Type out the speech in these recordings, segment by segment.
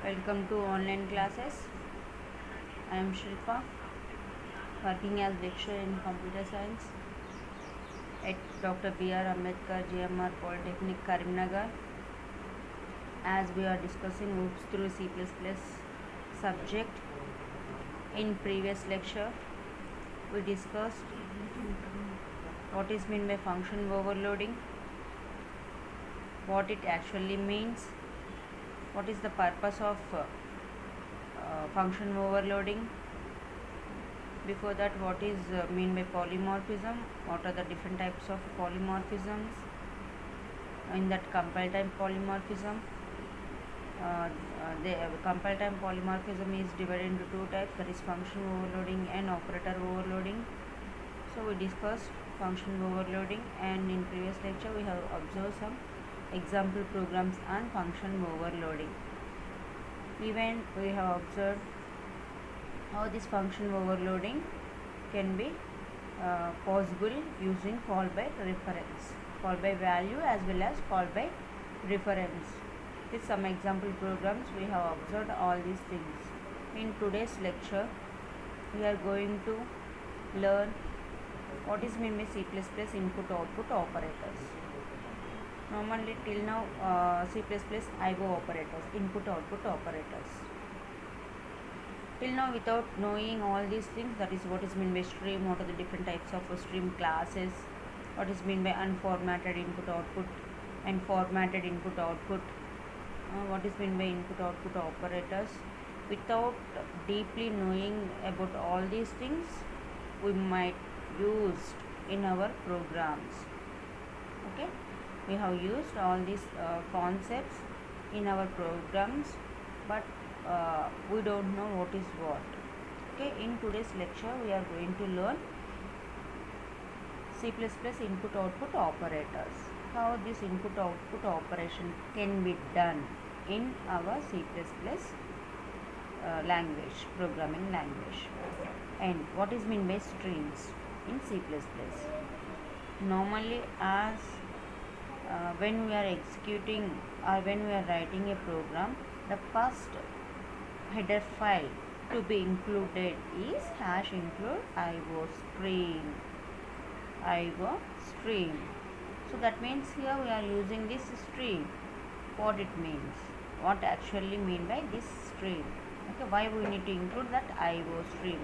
Welcome to online classes. I am Shilpa, working as lecturer in computer science at Dr. B.R. Ambedkar GMR Polytechnic, Karimnagar. As we are discussing OOPS through C++ subject, in previous lecture we discussed what is meant by function overloading, what it actually means, what is the purpose of function overloading. Before that, what is mean by polymorphism, what are the different types of polymorphisms. In that compile time polymorphism, the compile time polymorphism is divided into two types, that is function overloading and operator overloading. So we discussed function overloading, and in previous lecture we have observed some example programs on function overloading. Even we have observed how this function overloading can be possible using call by reference, call by value as well as call by reference. With some example programs we have observed all these things. In today's lecture we are going to learn what is meant by C++ input output operators. Normally till now C++ IO operators, input output operators. Till now, without knowing all these things, that is what is meant by stream, what are the different types of stream classes, what is meant by unformatted input output and formatted input output, what is meant by input output operators. Without deeply knowing about all these things, we might use in our programs. Okay, we have used all these concepts in our programs, but we don't know what is what. Okay, in today's lecture we are going to learn C++ input output operators, how this input output operation can be done in our C++ language, programming language, and what is meant by streams in C++. Normally, as when we are executing or when we are writing a program, the first header file to be included is #include IO stream. So that means here we are using this stream. What it means, what actually mean by this stream. Okay, why we need to include that IO stream,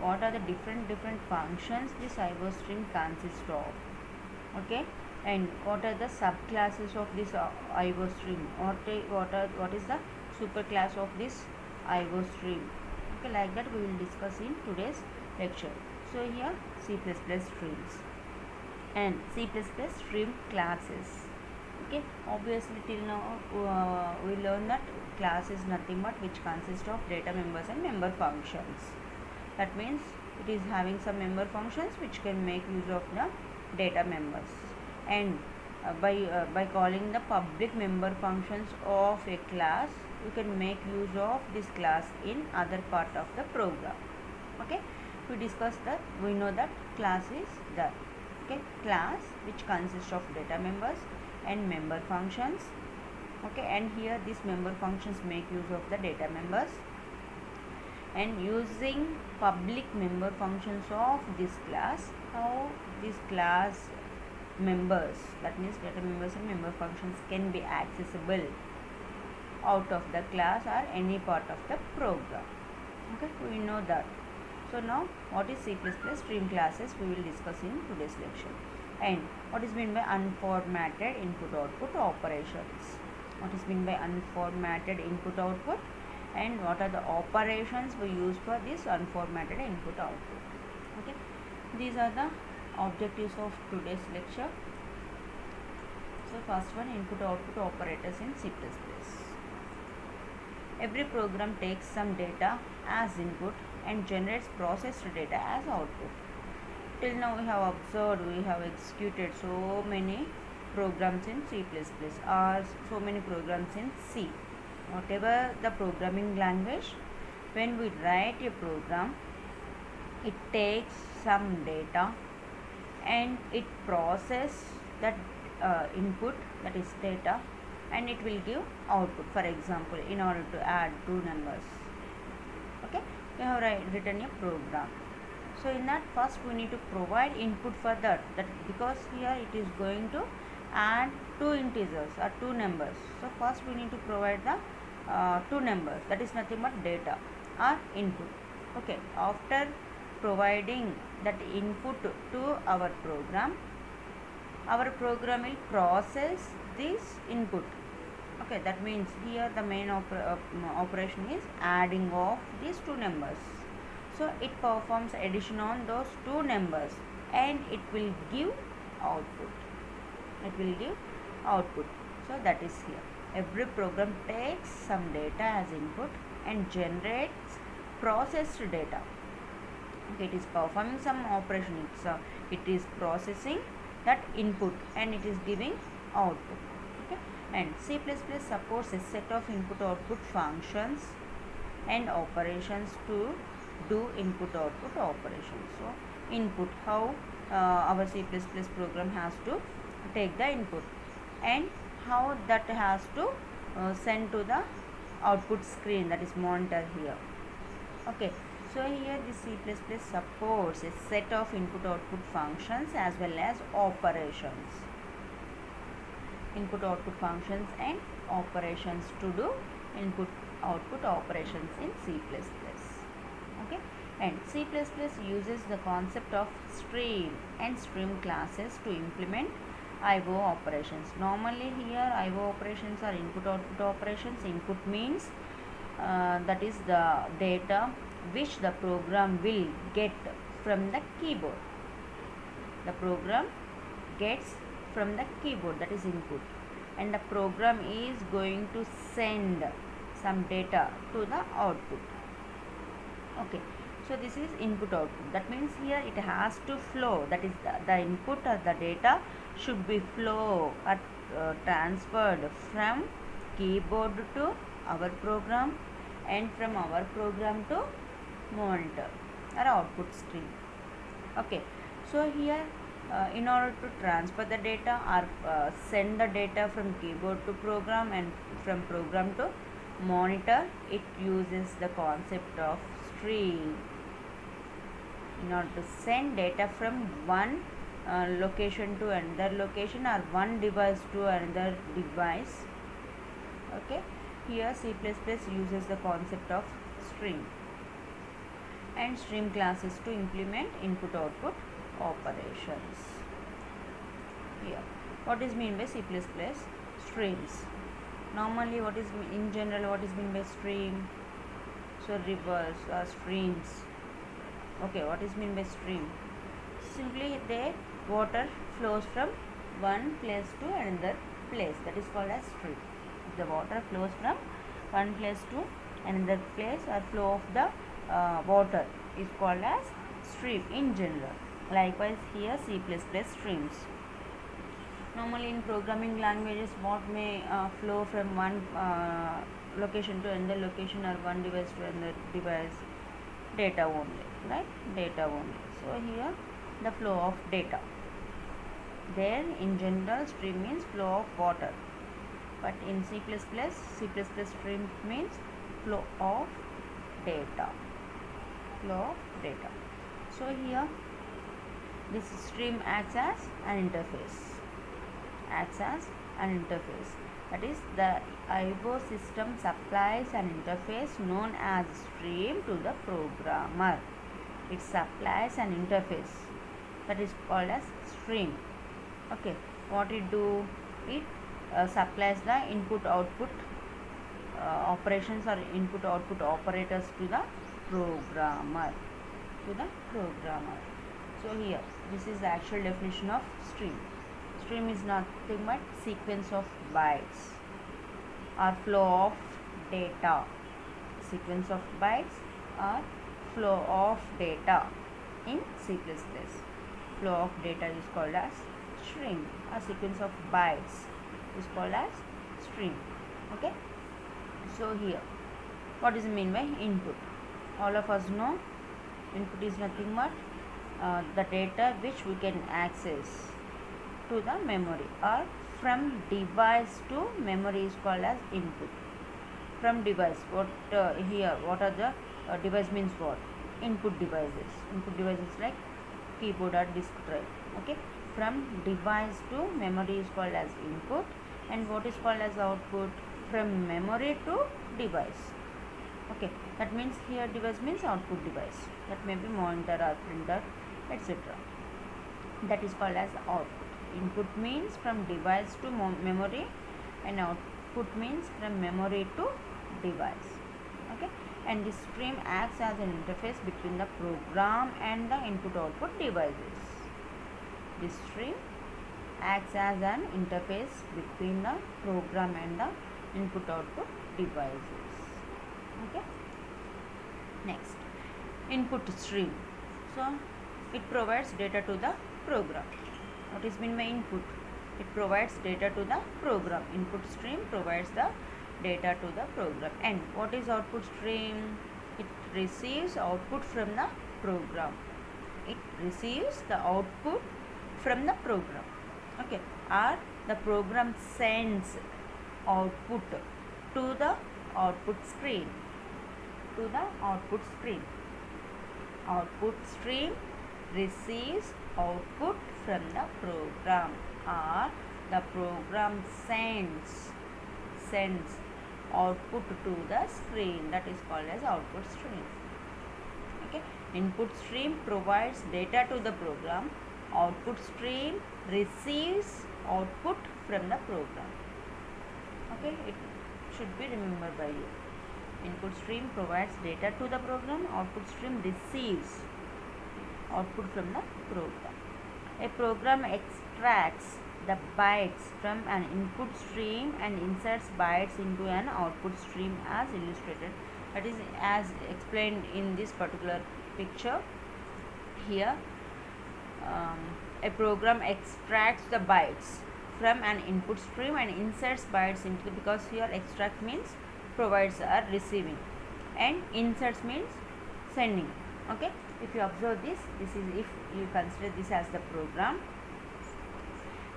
what are the different functions this IO stream consists of. Okay, and what are the subclasses of this IO stream, what is the superclass of this IO stream. Okay, like that we will discuss in today's lecture. So here C++ streams and C++ stream classes. Okay, obviously till now we learn that class is nothing but which consists of data members and member functions. That means it is having some member functions which can make use of the data members, and by calling the public member functions of a class, you can make use of this class in other part of the program. Okay, we discussed that, we know that class is the class which consists of data members and member functions. Okay, and here these member functions make use of the data members, and using public member functions of this class, how this class members, that means data members and member functions, can be accessible out of the class or any part of the program. Okay, we know that. So now what is C++ stream classes we will discuss in today's lecture, and what is meant by unformatted input output operations, what is meant by unformatted input output, and what are the operations we use for this unformatted input output. Okay, these are the objectives of today's lecture. So first one, input output operators in C++. Every program takes some data as input and generates processed data as output. Till now we have observed, we have executed so many programs in C++ or so many programs in C. Whatever the programming language, when we write a program, it takes some data and it processes that input, that is data, and it will give output. For example, in order to add two numbers, okay, we have written a program. So in that, first we need to provide input for that because here it is going to add two integers or two numbers. So first we need to provide the two numbers, that is nothing but data or input. Okay, after providing that input to our program will process this input. Okay, that means here the main operation is adding of these two numbers. So it performs addition on those two numbers and it will give output. So that is here. Every program takes some data as input and generates processed data. Okay, it is performing some operation. It is processing that input and it is giving output. Okay, and C++ supports a set of input-output functions and operations to do input-output operations. So input, how our C++ program has to take the input and how that has to send to the output screen, that is monitor here. Okay, so here the C++ supports a set of input-output functions as well as operations. Input-output functions and operations to do input-output operations in C++. Okay, and C++ uses the concept of stream and stream classes to implement IO operations. Normally here IO operations are input-output operations. Input means that is the data which the program will get from the keyboard. The program gets from the keyboard, that is input, and the program is going to send some data to the output. Okay, so this is input output. That means here it has to flow, that is the input or the data should be flow or transferred from keyboard to our program and from our program to monitor or output screen. Okay, so here in order to transfer the data or send the data from keyboard to program and from program to monitor, it uses the concept of stream. In order to send data from one location to another location or one device to another device, okay, here C++ uses the concept of stream and stream classes to implement input-output operations. Here, what is mean by C++? Streams. Normally, what is in general what is mean by stream? So rivers or streams. Okay, what is mean by stream? Simply the water flows from one place to another place, that is called as stream. If the water flows from one place to another place, or flow of the water is called as stream in general. Likewise here C++ streams. Normally in programming languages, what may flow from one location to another location or one device to another device? Data only, right? Data only. So here the flow of data. There in general stream means flow of water, but in C++ stream means flow of data. So here this stream acts as an interface. That is, the IO system supplies an interface known as stream to the programmer. It supplies an interface that is called as stream. Okay, what it do? It supplies the input-output operations or input-output operators to the programmer. So here, this is the actual definition of stream. Stream is nothing but sequence of bytes or flow of data. Sequence of bytes or flow of data in C++. Flow of data is called as stream. A sequence of bytes is called as stream. Okay. So here, what is mean by input? All of us know input is nothing but the data which we can access to the memory or from device to memory is called as input. From device, what here, what are the device means what? Input devices. Input devices like keyboard or disk drive. Okay. From device to memory is called as input, and what is called as output? From memory to device. Okay, that means here device means output device, that may be monitor or printer, etc. That is called as output. Input means from device to memory, and output means from memory to device. Okay, and this stream acts as an interface between the program and the input output devices. This stream acts as an interface between the program and the input output devices. Okay, next, input stream. So it provides data to the program. What is meant by input? It provides data to the program. Input stream provides the data to the program. And what is output stream? It receives output from the program. It receives the output from the program. Okay, or the program sends output to the output screen. To the output stream. Output stream receives output from the program, or the program sends output to the screen. That is called as output stream. Okay, input stream provides data to the program. Output stream receives output from the program. Okay, it should be remembered by you. Input stream provides data to the program. Output stream receives output from the program. A program extracts the bytes from an input stream and inserts bytes into an output stream as illustrated. That is as explained in this particular picture. Here a program extracts the bytes from an input stream and inserts bytes into, because here extract means provides or receiving, and inserts means sending. Okay, if you observe this is, if you consider this as the program,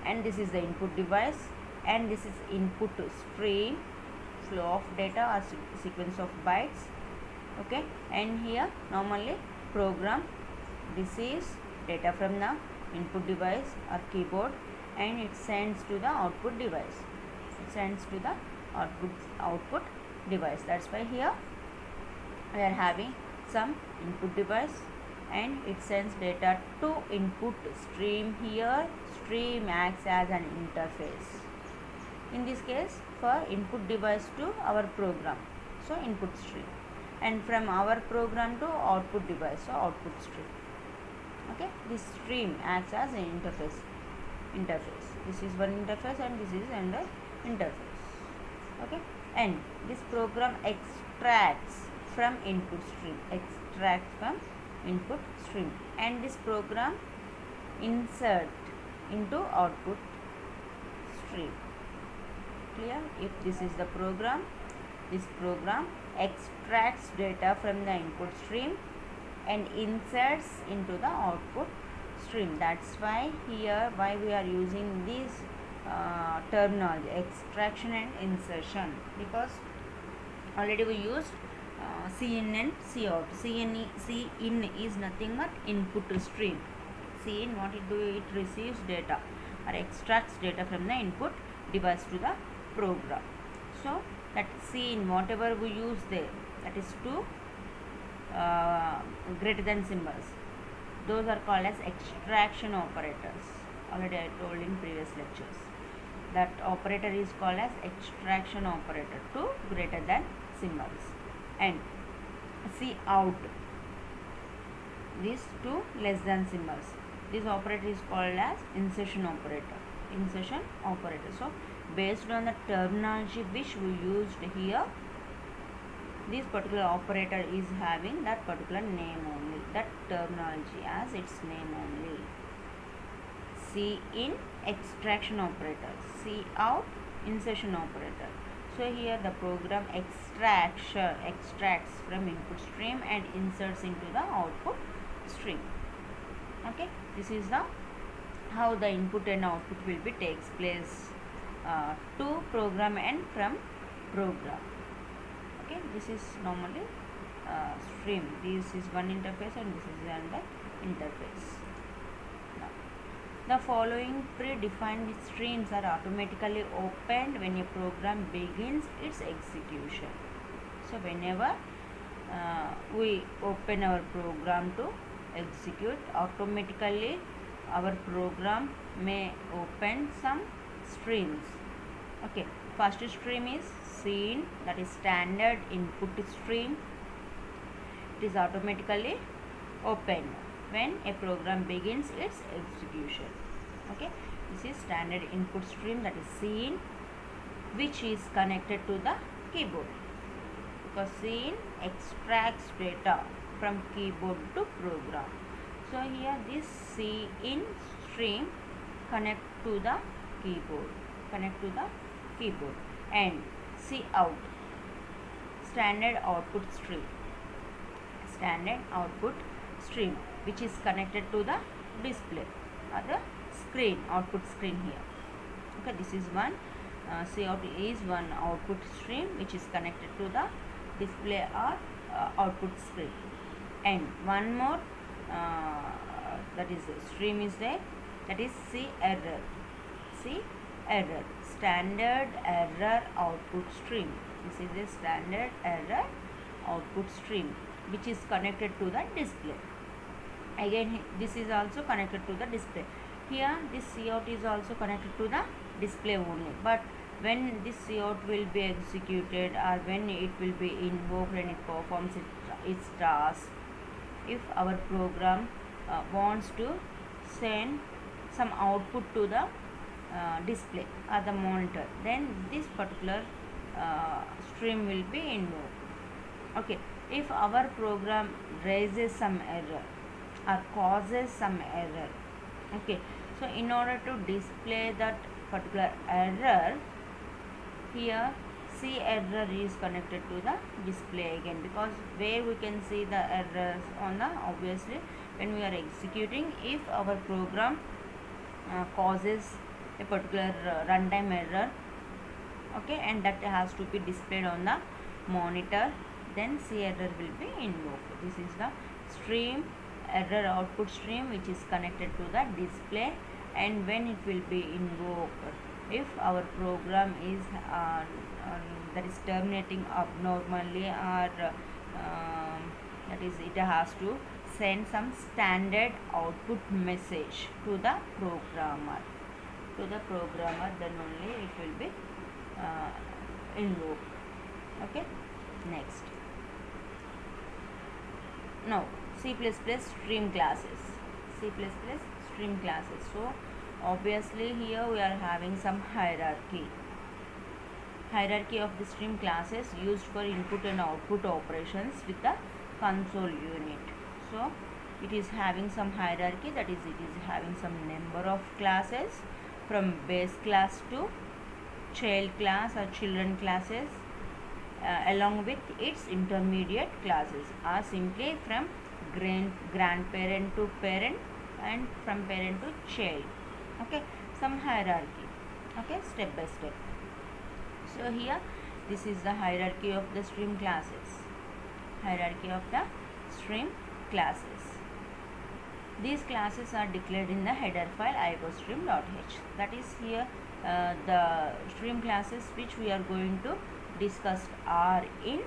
and this is the input device, and this is input stream, flow of data or sequence of bytes. Okay, and here normally program receives data from the input device or keyboard, and it sends to the output device. It sends to the output device. That's why here we are having some input device, and it sends data to input stream. Here stream acts as an interface. In this case, for input device to our program, so input stream, and from our program to output device, so output stream. Okay, this stream acts as an interface. This is one interface, and this is another interface. Okay, and this program extracts from input stream, and this program insert into output stream. Clear? If this is the program, this program extracts data from the input stream and inserts into the output stream. That's why here why we are using this terminology, extraction and insertion, because already we used cin and cout. Cin is nothing but input stream. Cin, what it do? It receives data or extracts data from the input device to the program. So that cin, whatever we use there, that is two greater than symbols, those are called as extraction operators. Already I told in previous lectures that operator is called as extraction operator, two greater than symbols. And cout, these two less than symbols, this operator is called as insertion operator. So based on the terminology which we used here, this particular operator is having that particular name only, that terminology as its name only. Cin, extraction operator, cout, insertion operator. So here the program extracts from input stream and inserts into the output stream. Okay, this is the how the input and output will be takes place to program and from program. Okay, this is normally stream. This is one interface and this is another interface. Now, the following predefined streams are automatically opened when a program begins its execution. So whenever we open our program to execute, automatically our program may open some streams. Okay, first stream is scene, that is standard input stream. It is automatically opened when a program begins its execution. Okay, this is standard input stream, that is scene, which is connected to the keyboard, because scene extracts data from keyboard to program. So here this scene stream connect to the keyboard, and cout, standard output stream, which is connected to the display or the screen, output screen here. Okay, this is one. Cout is one output stream which is connected to the display or output screen, and one more that is stream is there, that is error, standard error output stream. This is a standard error output stream which is connected to the display. Again, this is also connected to the display. Here this cout is also connected to the display only, but when this cout will be executed or when it will be invoked and it performs its task, if our program wants to send some output to the display or the monitor, then this particular stream will be invoked. Okay, if our program raises some error or causes some error, okay, so in order to display that particular error, here error is connected to the display again, because where we can see the errors on the, obviously when we are executing, if our program causes a particular runtime error, okay, and that has to be displayed on the monitor, then error will be invoked. This is the stream, error output stream, which is connected to the display, and when it will be invoked, if our program is that is terminating abnormally, or that is it has to send some standard output message to the programmer, then only it will be invoked. Okay, next. Now C++ stream classes. So obviously here we are having some hierarchy of the stream classes used for input and output operations with the console unit. So it is having some hierarchy, that is it is having some number of classes from base class to child class or children classes, along with its intermediate classes, or simply from grandparent to parent and from parent to child. Okay, some hierarchy, okay, step by step. So here this is the hierarchy of the stream classes. These classes are declared in the header file iostream.h. That is here the stream classes which we are going to discuss are in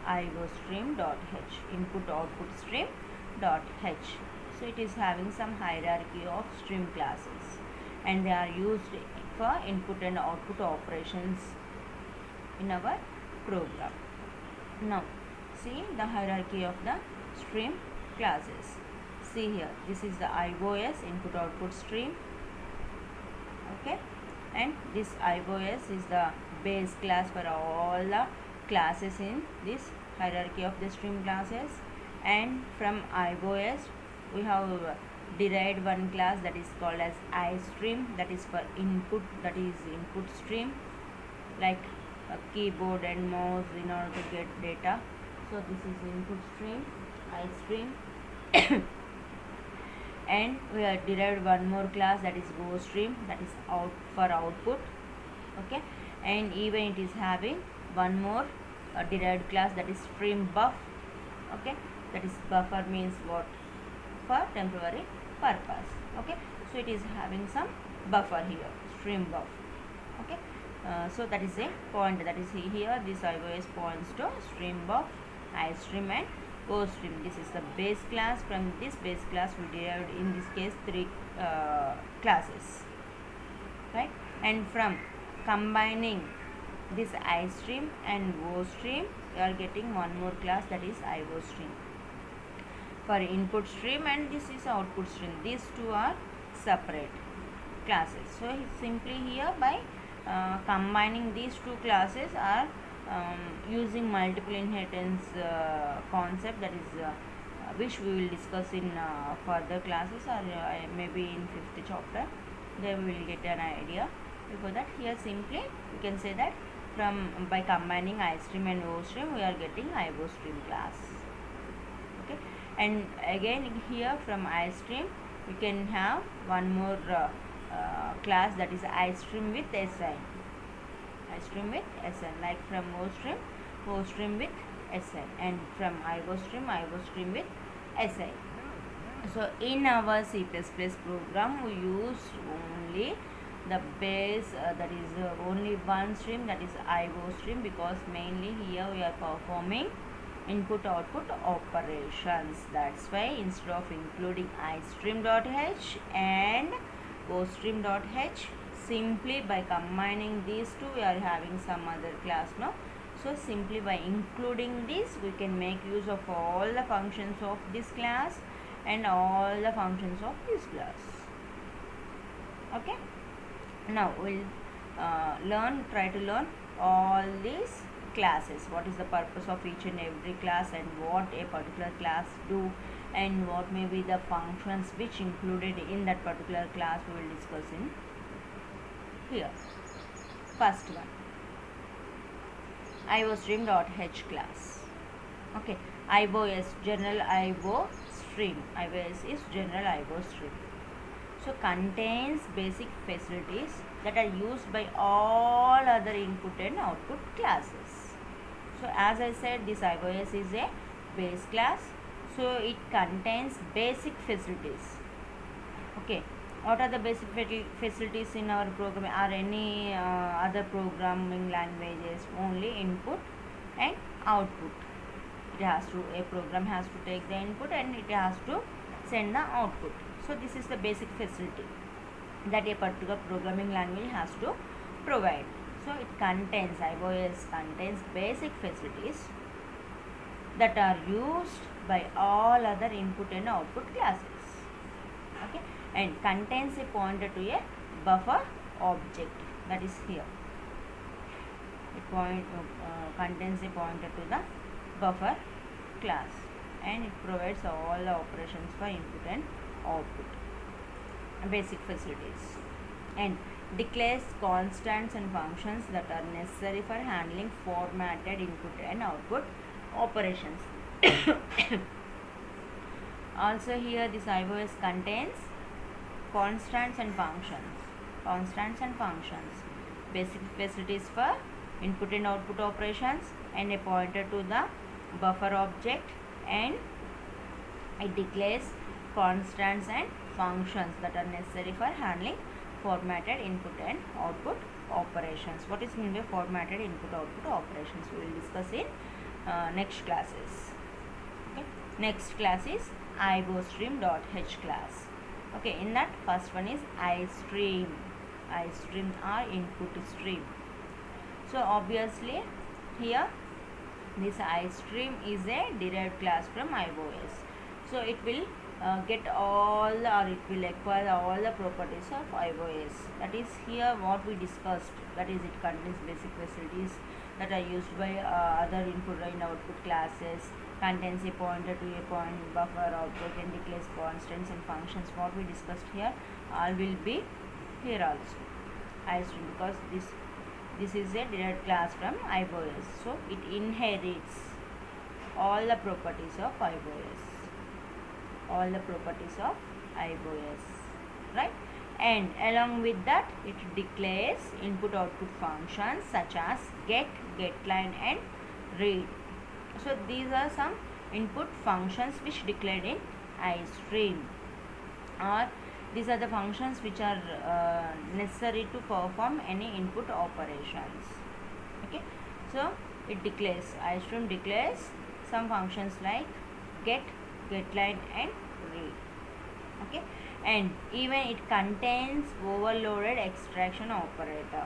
iostream.h, input output stream.h. So it is having some hierarchy of stream classes, and they are used for input and output operations in our program. Now see the hierarchy of the stream classes. See here, this is the iOS, input output stream, okay, and this iOS is the base class for all the classes in this hierarchy of the stream classes. And from iOS we have derived one class that is called as iStream, that is for input, that is input stream, like a keyboard and mouse in order to get data. So this is input stream, iStream. And we have derived one more class, that is GoStream, that is out for output. Okay, and even it is having one more derived class, that is stream buff. Okay, that is buffer means what, for temporary purpose. Okay, so it is having some buffer here, stream buff. Okay, so that is a point, that is here this iOS points to stream buff, iStream and OStream. This is the base class. From this base class we derived in this case three classes, right? And from combining this iStream and OStream, we are getting one more class, that is iOStream for input stream, and this is output stream. These two are separate classes. So simply here by combining these two classes are using multiple inheritance concept, that is which we will discuss in further classes, or maybe in 5th chapter. There we will get an idea. Before that, here simply we can say that from by combining iStream and OStream, we are getting iOStream class. Okay, and again here from iStream we can have one more class, that is iStream with SN. iStream with SN, like from OStream, OStream with SN, and from iOStream with SI. So in our C++ program we use only the base, that is only one stream, that is iOStream, because mainly here we are performing input output operations. That's why instead of including iStream.h and OStream.h, simply by combining these two we are having some other class now. So simply by including this we can make use of all the functions of this class and all the functions of this class. Okay, now we'll try to learn all these classes, what is the purpose of each and every class, and what a particular class do, and what may be the functions which included in that particular class. We will discuss in here. First one, iOStream.h class. Okay, iOS, general IO stream. iOS is general IO stream. So contains basic facilities that are used by all other input and output classes. So as I said, this iOS is a base class, so it contains basic facilities. Okay, what are the basic facilities in our program, or any other programming languages? Only input and output. It has to, a program has to take the input and it has to send the output. So this is the basic facility that a particular programming language has to provide. So it contains, iOS contains basic facilities that are used by all other input and output classes. Okay, and contains a pointer to a buffer object, that is here. It contains a pointer to the buffer class, and it provides all the operations for input and output, basic facilities, and declares constants and functions that are necessary for handling formatted input and output operations. Also here this iOS contains constants and functions, basic facilities for input and output operations, and a pointer to the buffer object, and it declares constants and functions that are necessary for handling formatted input and output operations. What is meant by formatted input output operations? We will discuss in next classes. Okay. Next class is iOStream.h class. Okay, in that first one is iStream. iStream or input stream. So obviously here this iStream is a derived class from iOS. So it will get all, or it will acquire all the properties of iOS. That is here what we discussed, that is it contains basic facilities that are used by other input and output classes, contains a pointer to a point buffer object, and declares constants and functions. What we discussed here all will be here also. iStream, because this is a derived class from iOS, so it inherits all the properties of iOS, right? and along with that it declares input output functions such as get, getLine and read. So these are some input functions which declared in iStream, or these are the functions which are necessary to perform any input operations. Okay, so it declares, iStream declares some functions like get, getLine and read. Okay, and even it contains overloaded extraction operator.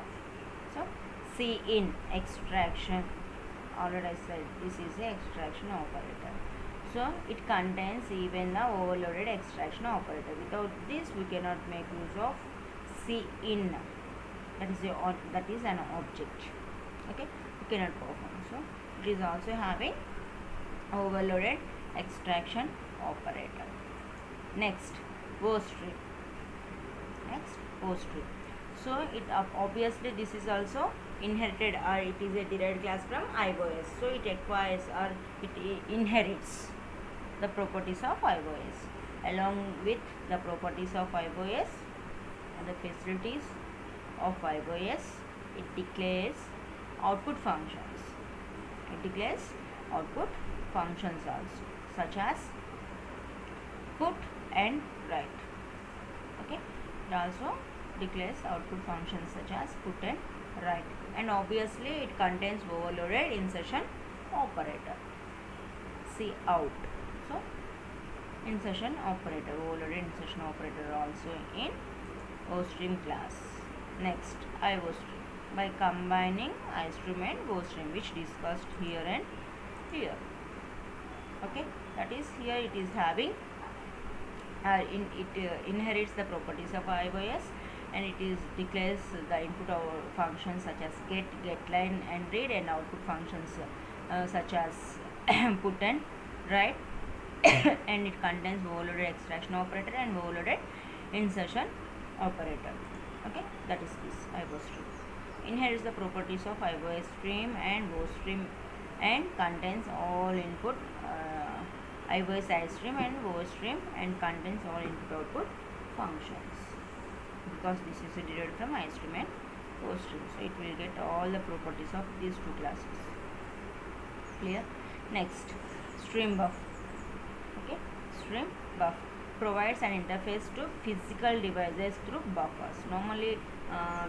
So cin extraction, already I said this is the extraction operator. So it contains even the overloaded extraction operator. Without this we cannot make use of cin, that is an object. Okay, we cannot perform. So it is also having overloaded extraction operator. Next, VoStream. So it obviously this is also inherited, or it is a derived class from iOS. So it acquires or it inherits the properties of iOS. Along with the properties of iOS and the facilities of iOS, it declares output functions. Also, such as put and write. Okay, it also declares output functions such as put and write, and obviously it contains overloaded insertion operator, cout. So insertion operator, overloaded insertion operator also in VoStream class. Next, iVoStream, by combining iStream and VoStream, which discussed here and here. Okay, that is, here it is having inherits the properties of iOS, and it is declares the input functions such as get, getLine and read, and output functions such as put and write and it contains overloaded extraction operator and overloaded insertion operator. Okay, that is this iVoStream. Inherits the properties of iVoStream and VoStream and contains all input iVoStream and VoStream, and contains all input output functions, because this is derived from iStream and VoStream. So it will get all the properties of these two classes. Clear? Next, StreamBuf. Okay, StreamBuf provides an interface to physical devices through buffers. Normally,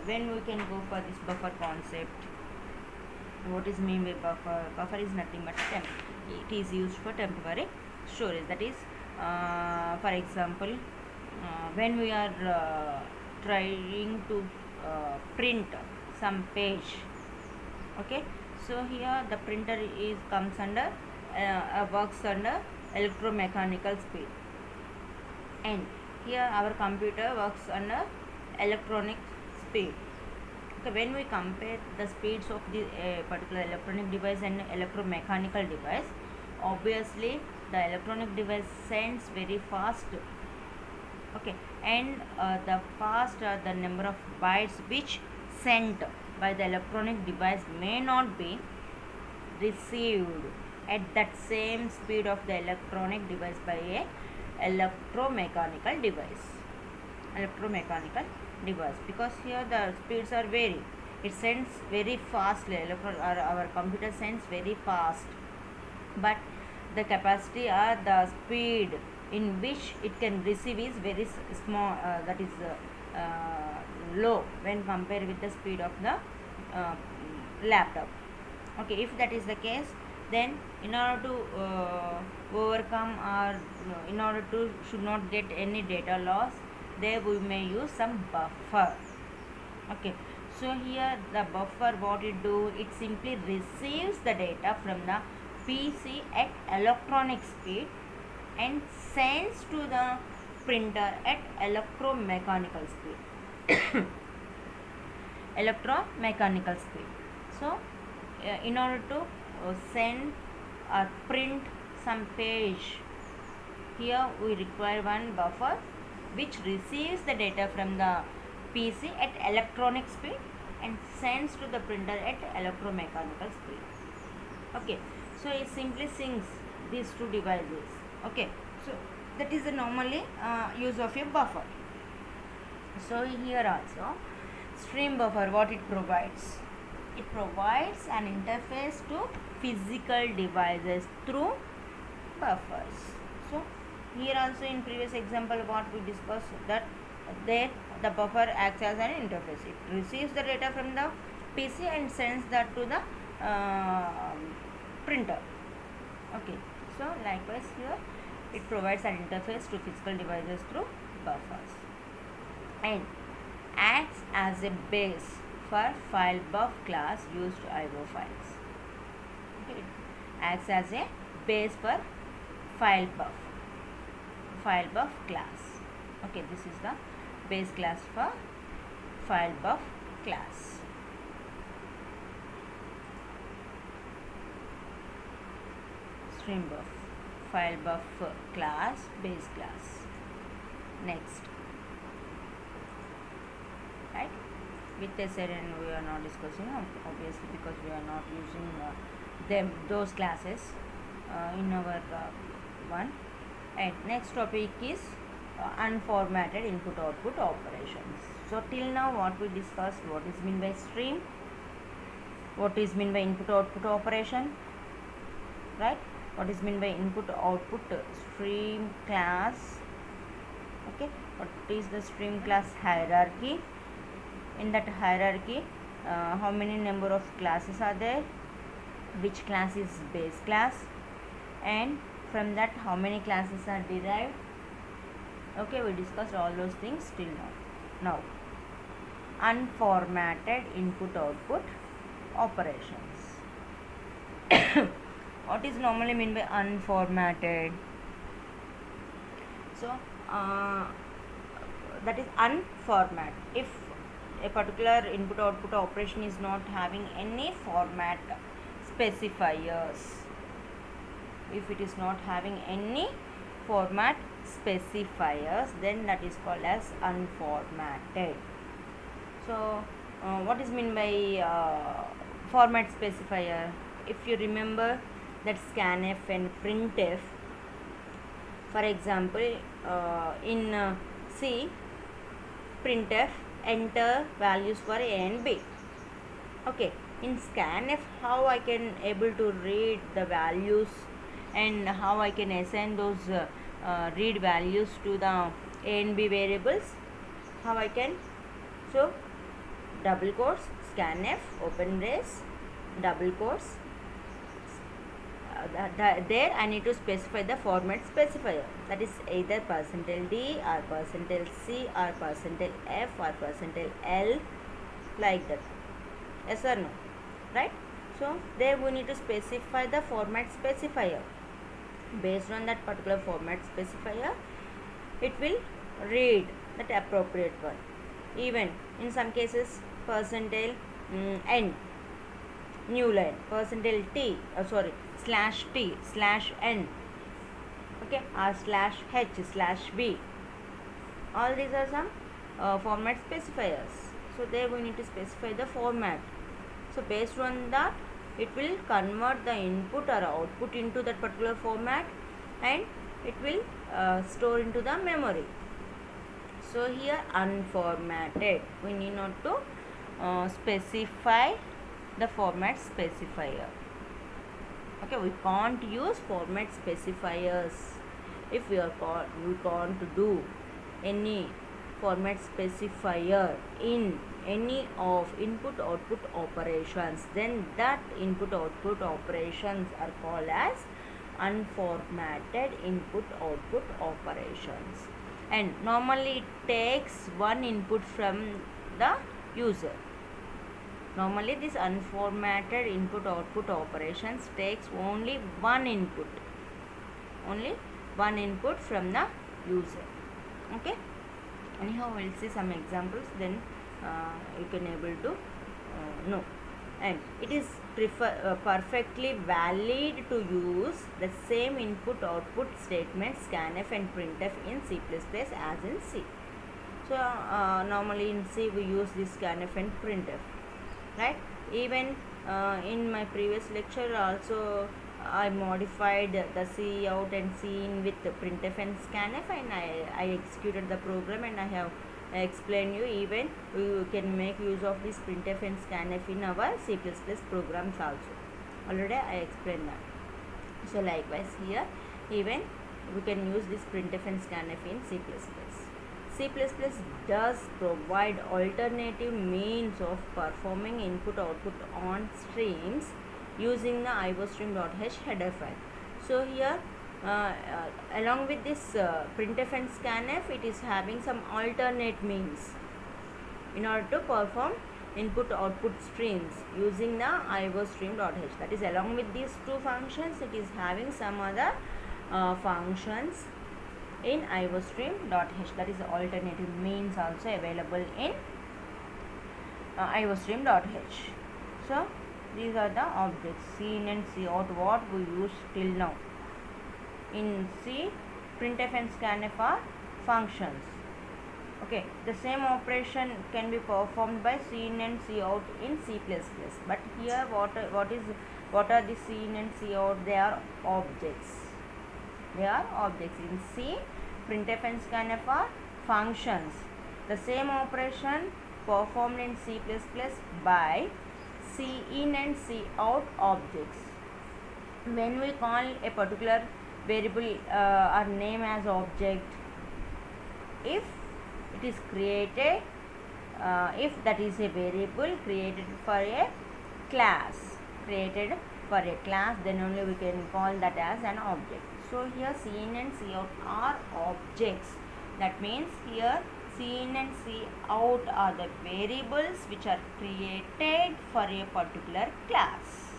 when we can go for this buffer concept, what is mean by buffer? Buffer is nothing but it is used for temporary storage. That is, for example, when we are trying to print some page. Okay, so here the printer comes under works under electromechanical speed, and here our computer works under electronic speed. Okay, when we compare the speeds of the particular electronic device and electromechanical device, obviously the electronic device sends very fast. Okay, and the the number of bytes which sent by the electronic device may not be received at that same speed of the electronic device by a electromechanical device, because here the speeds are vary. It sends very fastly, our computer sends very fast, but the capacity or the speed in which it can receive is very small, that is low when compared with the speed of the laptop. Okay, if that is the case, then in order to overcome, or in order to should not get any data loss, there we may use some buffer. Okay, so here the buffer, what it do, it simply receives the data from the PC at electronic speed and sends to the printer at electromechanical speed. So in order to send or print some page, here we require one buffer which receives the data from the PC at electronic speed and sends to the printer at electromechanical speed. Okay, so it simply syncs these two devices. Okay, so that is the normally use of a buffer. So here also, stream buffer, what it provides? It provides an interface to physical devices through buffers. So here also in previous example what we discussed, that there the buffer acts as an interface. It receives the data from the PC and sends that to the printer. Okay, so likewise here it provides an interface to physical devices through buffers and acts as a base for file buff class used IO files. Okay, it acts as a base for file buff class. Okay, this is the base class for file buff class. Stream buff, file buff class, base class. Next, right? With a certain we are not discussing obviously because we are not using those classes in our one. And next topic is unformatted input output operations. So till now what we discussed, what is meant by stream, what is meant by input output operation, right? What is meant by input output stream class. Okay, what is the stream class hierarchy? In that hierarchy, how many number of classes are there, which class is base class, and from that how many classes are derived. Okay, we discussed all those things till now. Unformatted input output operations. What is normally meant by unformatted? So that is unformat. If a particular input output operation is not having any format specifiers, if it is not having any format specifiers, then that is called as unformatted. So what is meant by format specifier? If you remember that scanf and printf, for example in C, printf enter values for A and B. Okay, in scanf how I can able to read the values and how I can assign those read values to the A and B variables, how I can? So double quotes scanf open brace double quotes, there I need to specify the format specifier, that is either %D or %C or %F or %L, like that. Yes or no? Right? So there we need to specify the format specifier. Based on that particular format specifier, it will read that appropriate one. Even in some cases %N new line, %T /T/N, okay, or /H/B. All these are some format specifiers. So there we need to specify the format. So based on that, it will convert the input or output into that particular format and it will store into the memory. So here unformatted, we need not to specify the format specifier. Okay, we can't use format specifiers if we can't do any format specifier in any of input output operations, then that input output operations are called as unformatted input output operations. And normally it takes one input from the user. Normally this unformatted input output operations takes only one input from the user. Okay, anyhow we'll see some examples, then you can able to know. And it is perfectly valid to use the same input output statements scanf and printf in C++ as in C. So normally in C we use this scanf and printf, right? Even in my previous lecture also I modified the C out and C in with the printf and scanf, and I executed the program and I have I explained you, even we can make use of this printf and scanf in our C++ programs also. Already I explained that. So likewise here, even we can use this printf and scanf in C++. C++ does provide alternative means of performing input-output on streams using the iostream.h header file. So here, along with this printf and scanf, it is having some alternate means in order to perform input-output streams using the iostream.h. That is, along with these two functions, it is having some other functions in iostream.h. That is, alternative means also available in iostream.h. So these are the objects cin and cout what we use till now. In C, printf and scanf are functions. Okay, the same operation can be performed by cin and cout in C++. But here, what are the cin and cout? They are objects. They are objects. In C, printf and scanf are functions. The same operation performed in C++ by cin and cout objects. When we call a particular variable or name as object, if it is created, if that is a variable created for a class, then only we can call that as an object. So here cin and cout are objects. That means here cin and cout are the variables which are created for a particular class.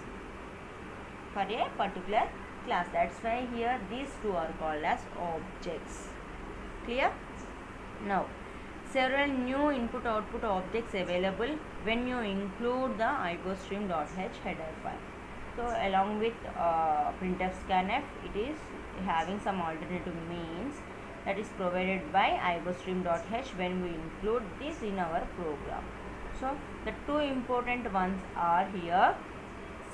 That's why here these two are called as objects. Clear? Now, several new input-output objects available when you include the iostream.h header file. So along with printf scanf, it is having some alternative means that is provided by iostream.h when we include this in our program. So the two important ones are here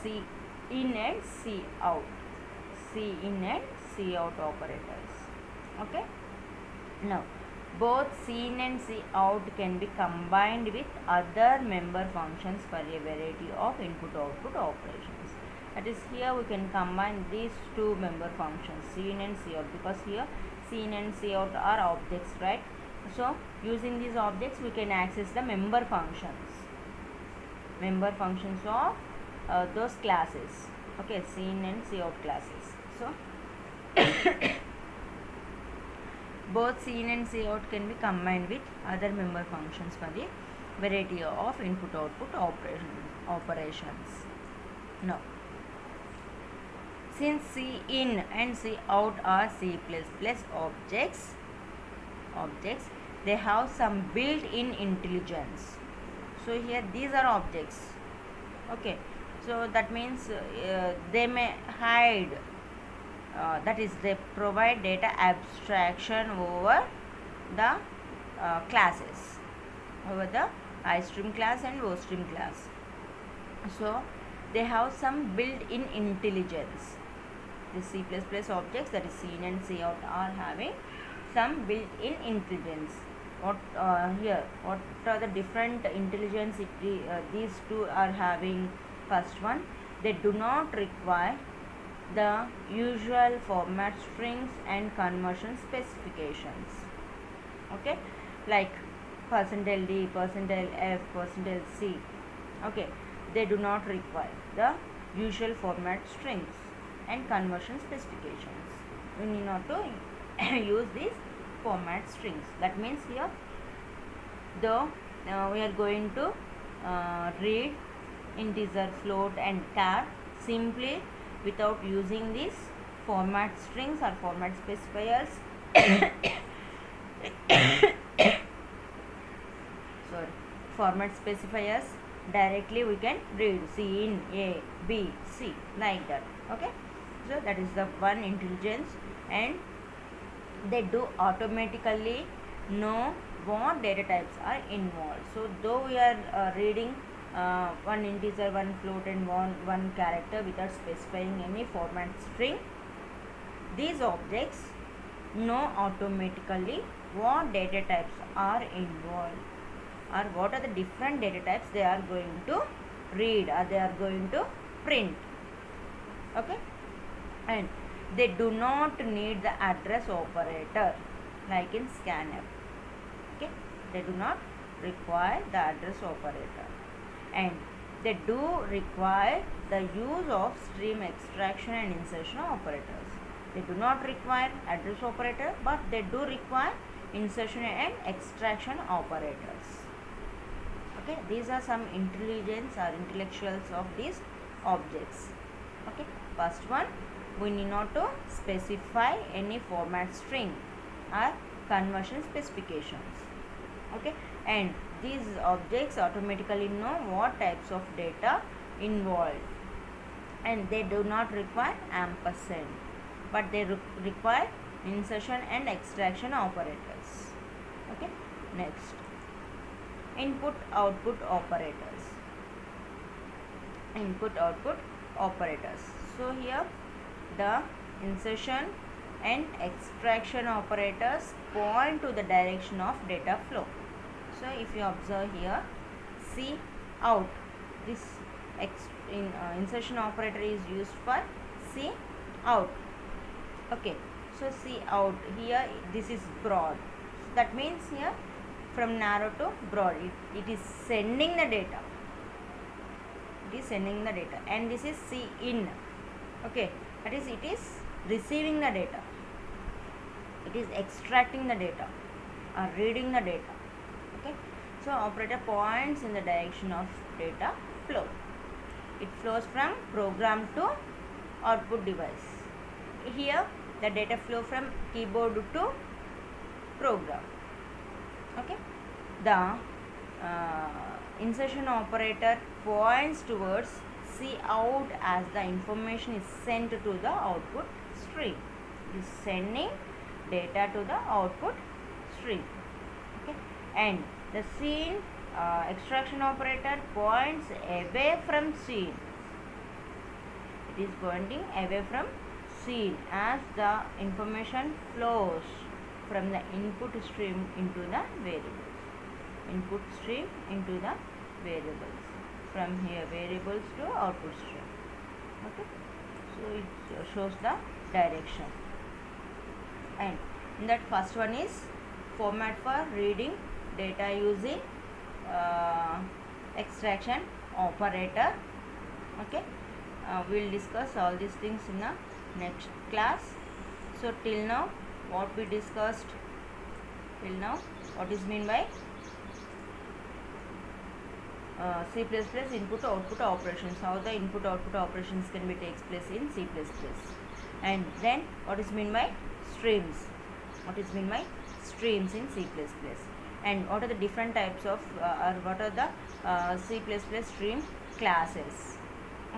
cin and cout. Cin and cout operators. Okay. Now, both cin and cout can be combined with other member functions for a variety of input-output operations. That is, here we can combine these two member functions, cin and cout, because here cin and cout are objects, right? So using these objects, we can access the member functions of those classes. Okay, cin and cout classes. So both cin and cout can be combined with other member functions for the variety of input-output operations. Now, since cin and cout are C++ objects, they have some built-in intelligence. So here these are objects. Okay, so that means they may hide. That is, they provide data abstraction over the classes, over the iStream class and OStream class. So they have some built-in intelligence. The C++ objects, that is cin and cout, are having some built-in intelligence. What are the different intelligence these two are having? First one, they do not require the usual format strings and conversion specifications. Okay, like %d, %f, %c. Okay, they do not require the usual format strings and conversion specifications. We need not to use these format strings. That means here, though we are going to read integer, float and char simply without using these format strings or format specifiers. Sorry, format specifiers, directly we can read cin, a, b, c, like that. Okay, so that is the one intelligence, and they do automatically know what data types are involved. So though we are reading one integer, one float and one character without specifying any format string, these objects know automatically what data types are involved, or what are the different data types they are going to read or they are going to print. Okay, and they do not need the address operator like in scanf. Okay, they do not require the address operator, and they do require the use of stream extraction and insertion operators. They do not require address operator, but they do require insertion and extraction operators. Okay, these are some intelligence or intellectuals of these objects. Okay, first one, we need not to specify any format string or conversion specifications. Okay, and these objects automatically know what types of data involved, and they do not require ampersand, but they require insertion and extraction operators. Okay, next, input output operators. Input output operators. So here the insertion and extraction operators point to the direction of data flow. So if you observe here, C out, this insertion operator is used for C out. Okay, so C out here, this is broad, so that means here from narrow to broad, it is sending the data. It is sending the data, and this is C in. Okay, that is, it is receiving the data, it is extracting the data or reading the data. Okay, so operator points in the direction of data flow. It flows from program to output device. Here the data flow from keyboard to program. Okay, the insertion operator points towards C out as the information is sent to the output stream. It is sending data to the output stream. Okay, and the scene extraction operator points away from scene. It is pointing away from scene as the information flows from the input stream into the variables. Input stream into the variables. From here variables to output stream. Okay, so it shows the direction. And in that, first one is format for reading data using extraction operator. Okay, we will discuss all these things in the next class. So till now what we discussed, till now what is mean by C++ input output operations, how the input output operations can be takes place in C++, and then what is mean by streams, what is mean by streams in C++, and what are the different types of or what are the C++ stream classes.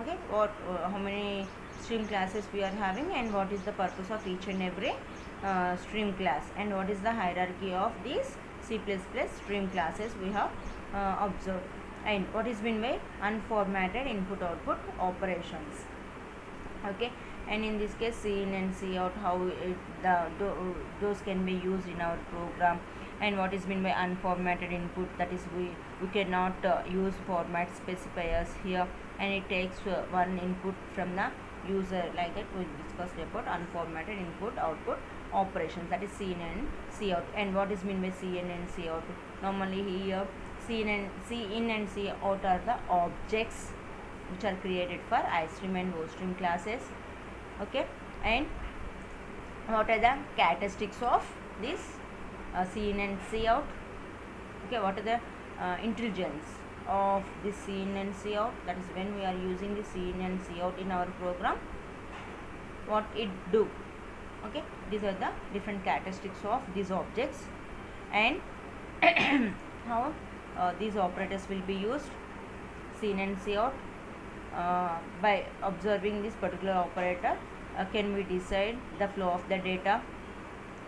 Okay, what how many stream classes we are having, and what is the purpose of each and every stream class, and what is the hierarchy of these C++ stream classes we have observed, and what is mean by unformatted input output operations. Okay, and in this case C in and C out, how those can be used in our program, and what is mean by unformatted input, that is we cannot use format specifiers here, and it takes one input from the user, like that we discussed about unformatted input output operations, that is C in and C out. And what is mean by C in and C out, normally here C in and C out are the objects which are created for iStream and OStream classes. Okay, and what are the characteristics of this C in and C out? Okay, what are the intelligence of this C in and C out, that is when we are using the C in and C out in our program, what it do. Okay, these are the different characteristics of these objects, and how these operators will be used. C in and C out, by observing this particular operator can we decide the flow of the data,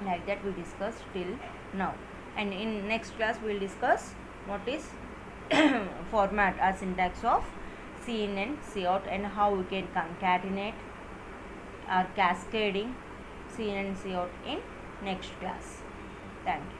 like that we discussed till now. And in next class we will discuss what is format or syntax of C in and C out, and how we can concatenate or cascading C in and C out in next class. Thank you.